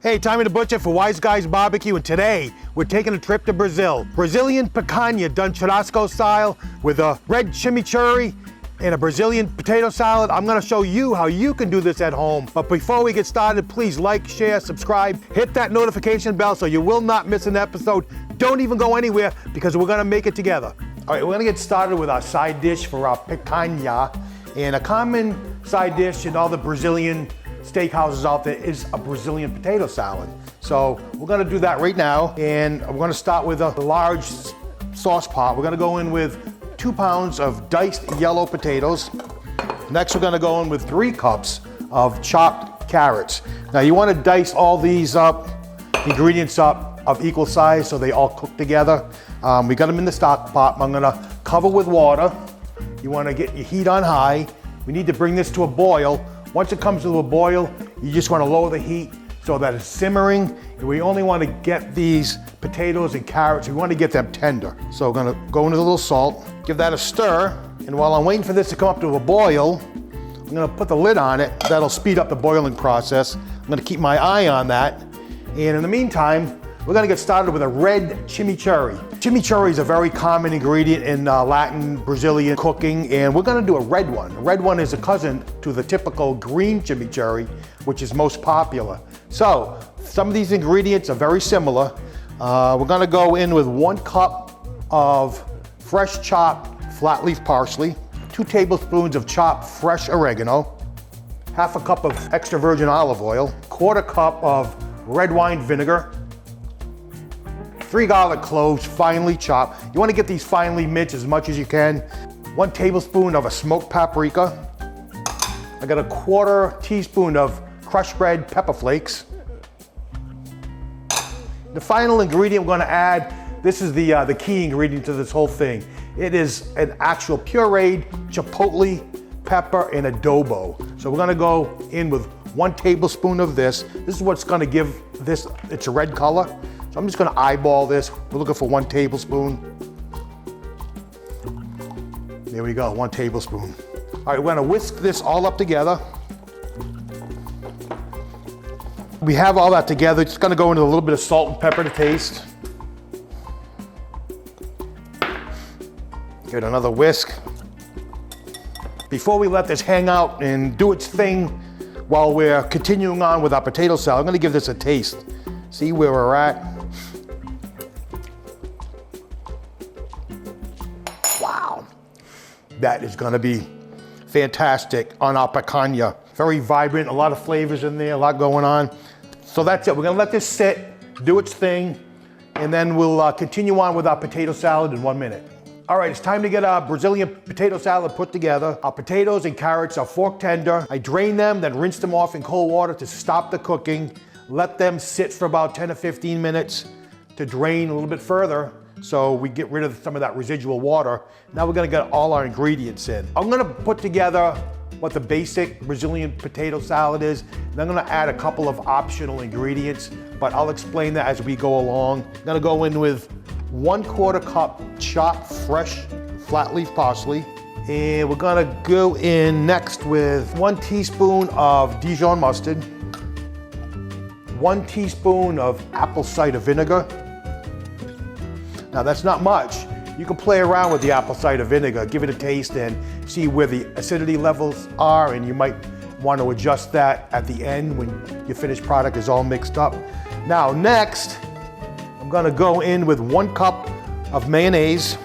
Hey, Tommy the Butcher for Wise Guys BBQ, and today we're taking a trip to Brazil. Brazilian Picanha done Churrasco style with a red chimichurri and a Brazilian potato salad. I'm gonna show you how you can do this at home. But before we get started, please like, share, subscribe, hit that notification bell so you will not miss an episode. Don't even go anywhere because we're gonna make it together. All right, we're gonna get started with our side dish for our picanha. And a common side dish in all the Brazilian steakhouses out there is a Brazilian potato salad. So we're gonna do that right now. And we're gonna start with a large sauce pot. We're gonna go in with 2 pounds of diced yellow potatoes. Next, we're gonna go in with 3 cups of chopped carrots. Now you wanna dice all these ingredients up of equal size so they all cook together. We got them in the stock pot. I'm gonna cover with water. You wanna get your heat on high. We need to bring this to a boil. Once it comes to a boil, you just wanna lower the heat so that it's simmering. And we only wanna get these potatoes and carrots, we wanna get them tender. So we're gonna go into a little salt, give that a stir. And while I'm waiting for this to come up to a boil, I'm gonna put the lid on it. That'll speed up the boiling process. I'm gonna keep my eye on that. And in the meantime, we're gonna get started with a red chimichurri. Chimichurri is a very common ingredient in Latin Brazilian cooking, and we're gonna do a red one. A red one is a cousin to the typical green chimichurri, which is most popular. So, some of these ingredients are very similar. We're gonna go in with 1 cup of fresh chopped flat leaf parsley, 2 tablespoons of chopped fresh oregano, 1/2 cup of extra virgin olive oil, 1/4 cup of red wine vinegar, 3 garlic cloves finely chopped. You want to get these finely minced as much as you can. 1 tablespoon of a smoked paprika. I got a 1/4 teaspoon of crushed red pepper flakes. The final ingredient we're going to add, this is the key ingredient to this whole thing. It is an actual pureed chipotle pepper and adobo. So we're going to go in with 1 tablespoon of this. This is what's going to give this its red color. So I'm just gonna eyeball this. We're looking for 1 tablespoon. There we go, 1 tablespoon. All right, we're gonna whisk this all up together. We have all that together. Just gonna go into a little bit of salt and pepper to taste. Give it another whisk. Before we let this hang out and do its thing while we're continuing on with our potato salad, I'm gonna give this a taste. See where we're at. Wow, that is gonna be fantastic on our picanha. Very vibrant, a lot of flavors in there, a lot going on. So that's it, we're gonna let this sit, do its thing, and then we'll continue on with our potato salad in 1 minute. All right, it's time to get our Brazilian potato salad put together. Our potatoes and carrots are fork tender. I drain them, then rinse them off in cold water to stop the cooking. Let them sit for about 10 to 15 minutes to drain a little bit further so we get rid of some of that residual water. Now we're gonna get all our ingredients in. I'm gonna put together what the basic Brazilian potato salad is, and I'm gonna add a couple of optional ingredients, but I'll explain that as we go along. I'm gonna go in with 1/4 cup chopped fresh flat leaf parsley, and we're gonna go in next with 1 teaspoon of Dijon mustard, 1 teaspoon of apple cider vinegar. Now that's not much. You can play around with the apple cider vinegar, give it a taste and see where the acidity levels are, and you might want to adjust that at the end when your finished product is all mixed up. Now next, I'm gonna go in with 1 cup of mayonnaise.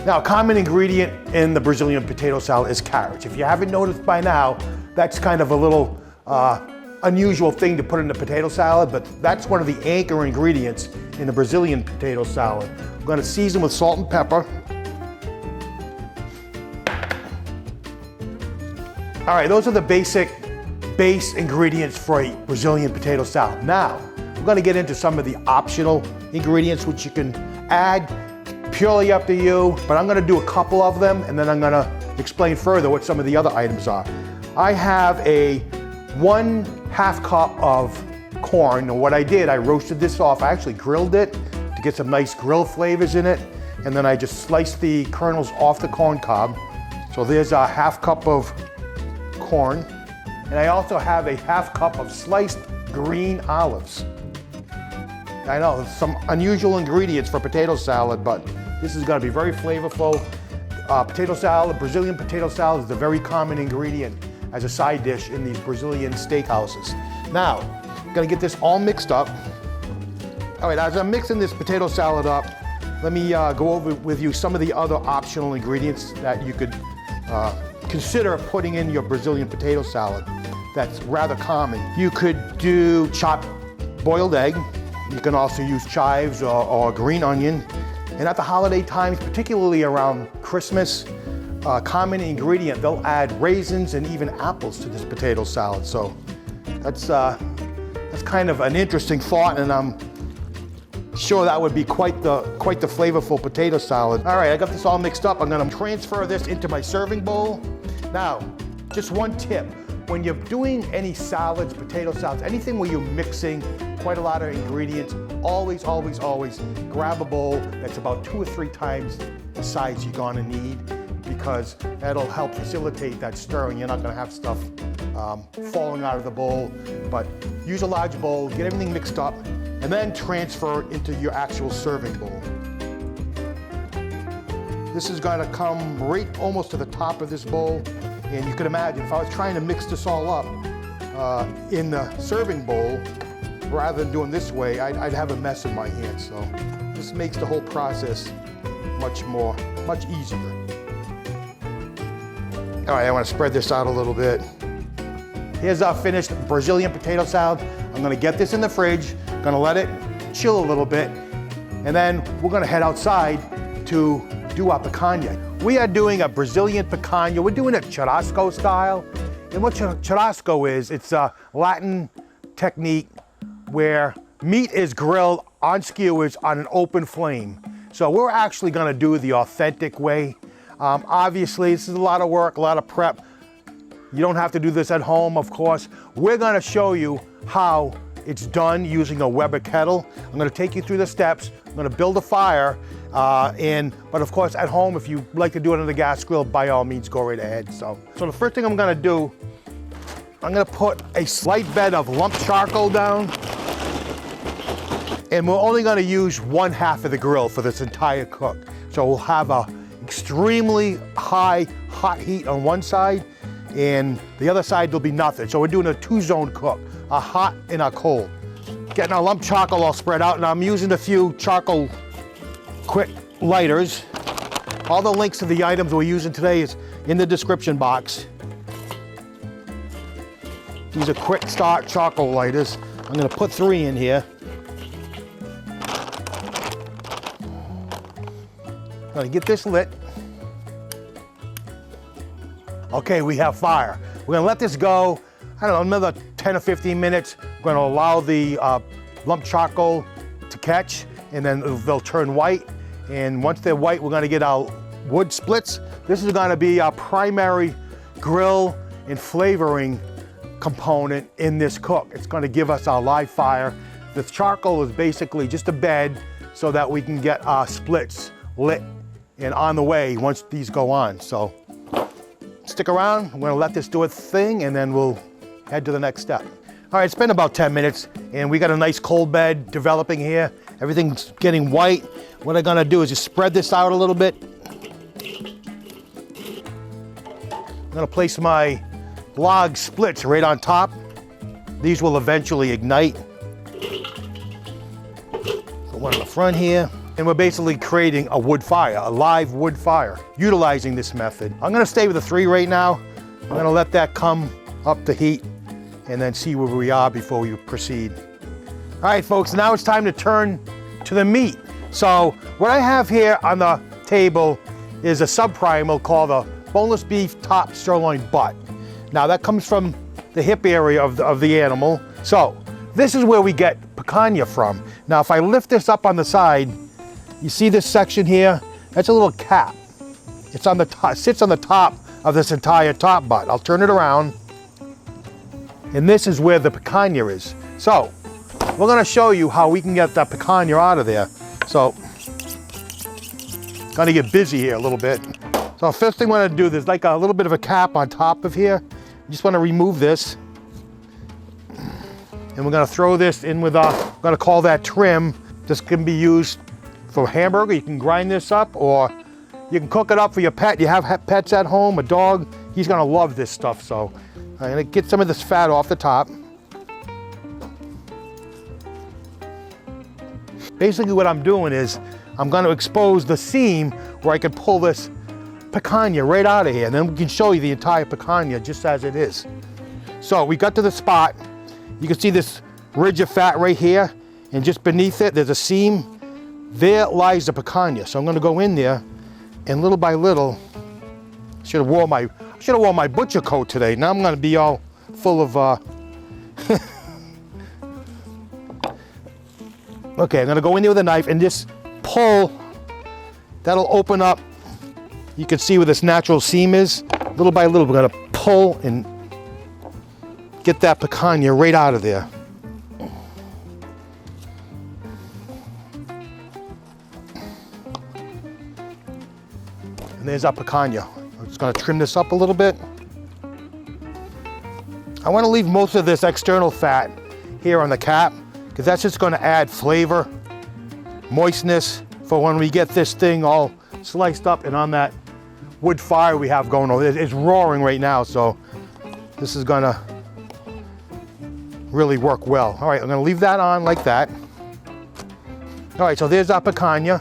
Now a common ingredient in the Brazilian potato salad is carrots. If you haven't noticed by now, that's kind of a little unusual thing to put in the potato salad, but that's one of the anchor ingredients in the Brazilian potato salad. I'm gonna season with salt and pepper. All right, those are the base ingredients for a Brazilian potato salad. Now, we're gonna get into some of the optional ingredients which you can add, purely up to you, but I'm gonna do a couple of them and then I'm gonna explain further what some of the other items are. I have a 1/2 cup of corn, and what I did, I roasted this off. I actually grilled it to get some nice grill flavors in it, and then I just sliced the kernels off the corn cob. So there's a 1/2 cup of corn. And I also have a half cup of sliced green olives. I know, some unusual ingredients for potato salad, but this is gonna be very flavorful. Potato salad, Brazilian potato salad is a very common ingredient as a side dish in these Brazilian steakhouses. Now, I'm gonna get this all mixed up. All right, as I'm mixing this potato salad up, let me go over with you some of the other optional ingredients that you could consider putting in your Brazilian potato salad. That's rather common. You could do chopped boiled egg. You can also use chives or green onion. And at the holiday times, particularly around Christmas, common ingredient, they'll add raisins and even apples to this potato salad. So that's kind of an interesting thought, and I'm sure that would be quite the flavorful potato salad. All right, I got this all mixed up. I'm gonna transfer this into my serving bowl. Now, just one tip. When you're doing any salads, potato salads, anything where you're mixing quite a lot of ingredients, always grab a bowl that's about 2 or 3 times the size you're gonna need, because that'll help facilitate that stirring. You're not gonna have stuff falling out of the bowl, but use a large bowl, get everything mixed up, and then transfer it into your actual serving bowl. This is gonna come right almost to the top of this bowl. And you can imagine if I was trying to mix this all up in the serving bowl, rather than doing this way, I'd have a mess in my hands. So this makes the whole process much easier. All right, I want to spread this out a little bit. Here's our finished Brazilian potato salad. I'm gonna get this in the fridge, gonna let it chill a little bit, and then we're gonna head outside to do our picanha. We are doing a Brazilian picanha. We're doing it Churrasco style. And what Churrasco is, it's a Latin technique where meat is grilled on skewers on an open flame. So we're actually gonna do it the authentic way. Obviously, this is a lot of work, a lot of prep. You don't have to do this at home, of course. We're gonna show you how it's done using a Weber kettle. I'm gonna take you through the steps. I'm gonna build a fire, but of course at home, if you like to do it on the gas grill, by all means, go right ahead. So the first thing I'm gonna do, I'm gonna put a slight bed of lumped charcoal down, and we're only gonna use 1/2 of the grill for this entire cook. So we'll have a extremely high hot heat on one side, and the other side will be nothing. So we're doing a 2-zone cook, a hot and a cold. Getting our lumped charcoal all spread out, and I'm using a few charcoal quick lighters. All the links to the items we're using today is in the description box. These are quick start charcoal lighters. I'm gonna put 3 in here. Gonna get this lit. Okay, we have fire. We're gonna let this go, I don't know, another 10 or 15 minutes. We're gonna allow the lumped charcoal to catch, and then they'll turn white. And once they're white, we're gonna get our wood splits. This is gonna be our primary grill and flavoring component in this cook. It's gonna give us our live fire. The charcoal is basically just a bed so that we can get our splits lit and on the way once these go on. So stick around, I'm gonna let this do its thing, and then we'll head to the next step. All right, it's been about 10 minutes, and we got a nice cold bed developing here. Everything's getting white. What I'm gonna do is just spread this out a little bit. I'm gonna place my log splits right on top. These will eventually ignite. Put one in the front here. And we're basically creating a wood fire, a live wood fire, utilizing this method. I'm gonna stay with a 3 right now. I'm gonna let that come up to heat and then see where we are before we proceed. All right, folks, now it's time to turn to the meat. So what I have here on the table is a subprimal called a boneless beef top sirloin butt. Now that comes from the hip area of the animal. So this is where we get picanha from. Now if I lift this up on the side, you see this section here? That's a little cap. It's on the top, sits on the top of this entire top butt. I'll turn it around, and this is where the picanha is. So we're gonna show you how we can get that picanha out of there. So, gonna get busy here a little bit. So first thing we're gonna do, there's like a little bit of a cap on top of here. You just want to remove this. And we're gonna throw this in with our, we're gonna call that trim. This can be used for hamburger. You can grind this up, or you can cook it up for your pet. You have pets at home, a dog, he's gonna love this stuff. So I'm gonna get some of this fat off the top. Basically what I'm doing is I'm gonna expose the seam where I can pull this picanha right out of here, and then we can show you the entire picanha just as it is. So we got to the spot. You can see this ridge of fat right here, and just beneath it, there's a seam. There lies the picanha. So I'm gonna go in there, and little by little, I should have worn my butcher coat today. Now I'm gonna be all full of, Okay, I'm gonna go in there with a knife and just pull. That'll open up. You can see where this natural seam is. Little by little, we're gonna pull and get that picanha right out of there. And there's our picanha. I'm just gonna trim this up a little bit. I wanna leave most of this external fat here on the cap, because that's just gonna add flavor, moistness for when we get this thing all sliced up and on that wood fire we have going on. It's roaring right now, so this is gonna really work well. All right, I'm gonna leave that on like that. All right, so there's our picanha.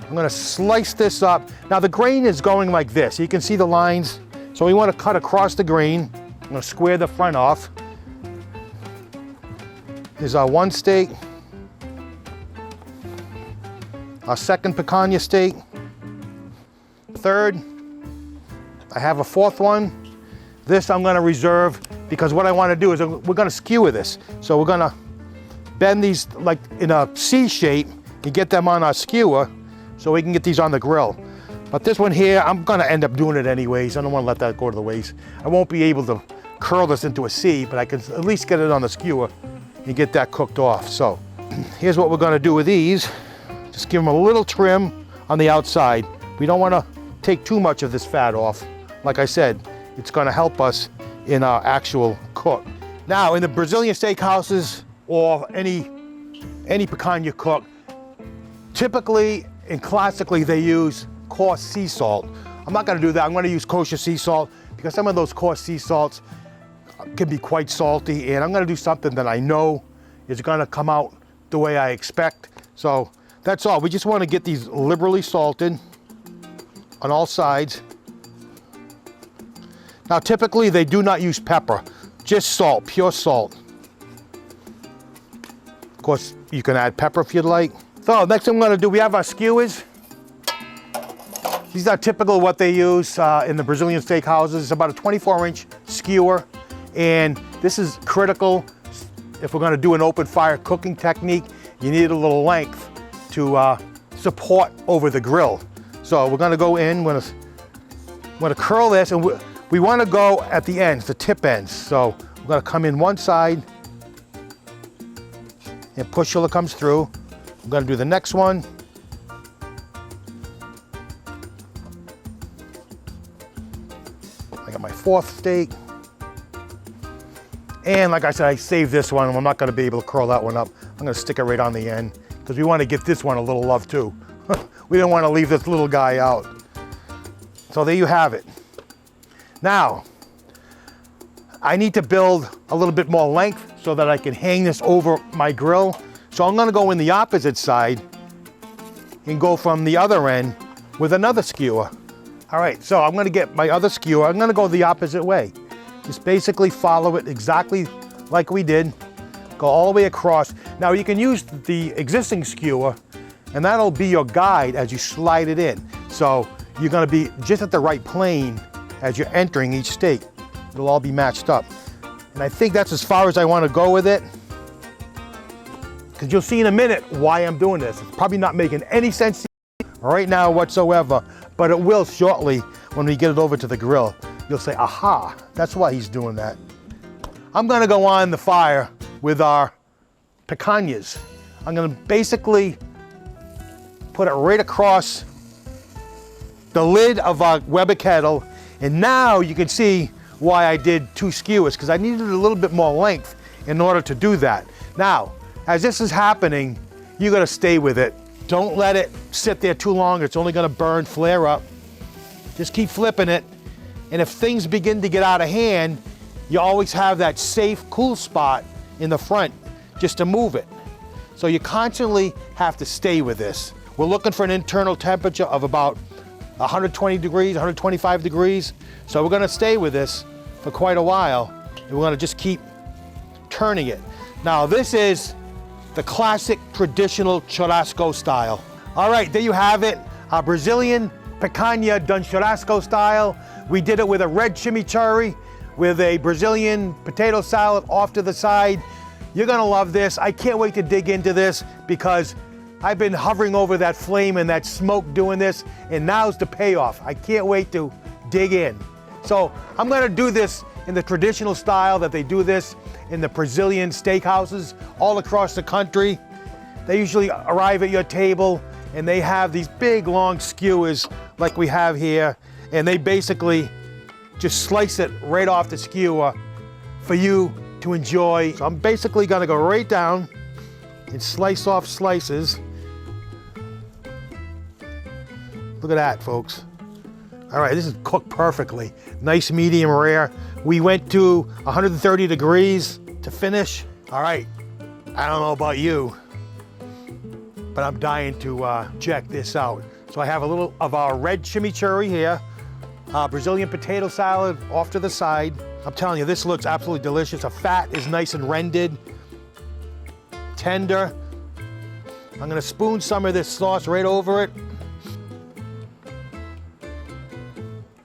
I'm gonna slice this up. Now the grain is going like this. You can see the lines. So we wanna cut across the grain. I'm gonna square the front off. Here's our one steak. Our second picanha steak. Third, I have a fourth one. This I'm gonna reserve, because what I wanna do is we're gonna skewer this. So we're gonna bend these like in a C shape and get them on our skewer so we can get these on the grill. But this one here, I'm gonna end up doing it anyways. I don't wanna let that go to the waste. I won't be able to curl this into a C, but I can at least get it on the skewer and get that cooked off. So here's what we're gonna do with these. Just give them a little trim on the outside. We don't wanna take too much of this fat off. Like I said, it's gonna help us in our actual cook. Now, in the Brazilian steakhouses or any picanha cook, typically and classically they use coarse sea salt. I'm not gonna do that. I'm gonna use kosher sea salt, because some of those coarse sea salts can be quite salty, and I'm gonna do something that I know is gonna come out the way I expect. So that's all. We just wanna get these liberally salted on all sides. Now typically they do not use pepper, just salt, pure salt. Of course, you can add pepper if you'd like. So next thing I'm gonna do, we have our skewers. These are typical what they use in the Brazilian steakhouses. It's about a 24-inch skewer, and this is critical if we're gonna do an open fire cooking technique. You need a little length to support over the grill. So we're gonna go in, we're gonna curl this, and we wanna go at the ends, the tip ends. So we're gonna come in one side and push till it comes through. I'm gonna do the next one. I got my fourth steak. And like I said, I saved this one. I'm not gonna be able to curl that one up. I'm gonna stick it right on the end, because we wanna give this one a little love too. We don't wanna leave this little guy out. So there you have it. Now, I need to build a little bit more length so that I can hang this over my grill. So I'm gonna go in the opposite side and go from the other end with another skewer. All right, so I'm gonna get my other skewer. I'm gonna go the opposite way. Just basically follow it exactly like we did. Go all the way across. Now you can use the existing skewer, and that'll be your guide as you slide it in. So you're gonna be just at the right plane as you're entering each steak. It'll all be matched up. And I think that's as far as I wanna go with it, because you'll see in a minute why I'm doing this. It's probably not making any sense to you right now whatsoever, but it will shortly when we get it over to the grill. You'll say, aha, that's why he's doing that. I'm gonna go on the fire with our picanhas. I'm gonna basically put it right across the lid of our Weber kettle, and now you can see why I did 2 skewers, because I needed a little bit more length in order to do that. Now, as this is happening, you gotta stay with it. Don't let it sit there too long. It's only gonna burn, flare up. Just keep flipping it. And if things begin to get out of hand, you always have that safe, cool spot in the front just to move it. So you constantly have to stay with this. We're looking for an internal temperature of about 120 degrees, 125 degrees. So we're gonna stay with this for quite a while. And we're gonna just keep turning it. Now this is the classic traditional churrasco style. All right, there you have it. Our Brazilian picanha done churrasco style. We did it with a red chimichurri, with a Brazilian potato salad off to the side. You're gonna love this. I can't wait to dig into this because I've been hovering over that flame and that smoke doing this, and now's the payoff. I can't wait to dig in. So I'm gonna do this in the traditional style that they do this in the Brazilian steakhouses all across the country. They usually arrive at your table and they have these big long skewers like we have here, and they basically just slice it right off the skewer for you to enjoy. So I'm basically gonna go right down and slice off slices. Look at that, folks. All right, this is cooked perfectly. Nice medium rare. We went to 130 degrees to finish. All right, I don't know about you, but I'm dying to check this out. So I have a little of our red chimichurri here, Brazilian potato salad off to the side. I'm telling you, this looks absolutely delicious. The fat is nice and rendered, tender. I'm gonna spoon some of this sauce right over it.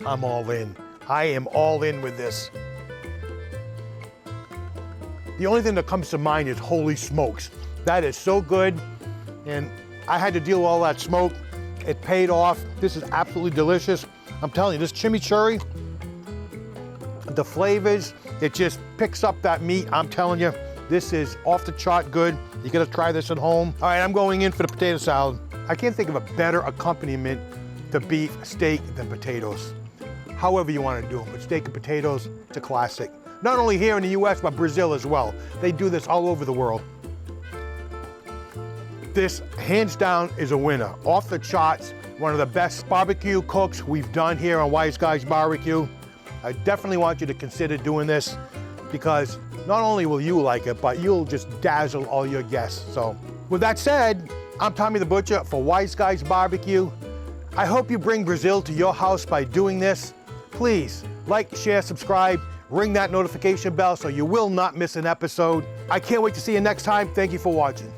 I'm all in. I am all in with this. The only thing that comes to mind is holy smokes. That is so good. And I had to deal with all that smoke. It paid off. This is absolutely delicious. I'm telling you, this chimichurri, the flavors, it just picks up that meat. I'm telling you, this is off the chart good. You gotta try this at home. All right, I'm going in for the potato salad. I can't think of a better accompaniment to beef steak than potatoes. However you want to do them, but steak and potatoes, it's a classic. Not only here in the US, but Brazil as well. They do this all over the world. This, hands down, is a winner. Off the charts, one of the best barbecue cooks we've done here on Wise Guys Barbecue. I definitely want you to consider doing this because not only will you like it, but you'll just dazzle all your guests. So with that said, I'm Tommy the Butcher for Wise Guys Barbecue. I hope you bring Brazil to your house by doing this. Please like, share, subscribe, ring that notification bell so you will not miss an episode. I can't wait to see you next time. Thank you for watching.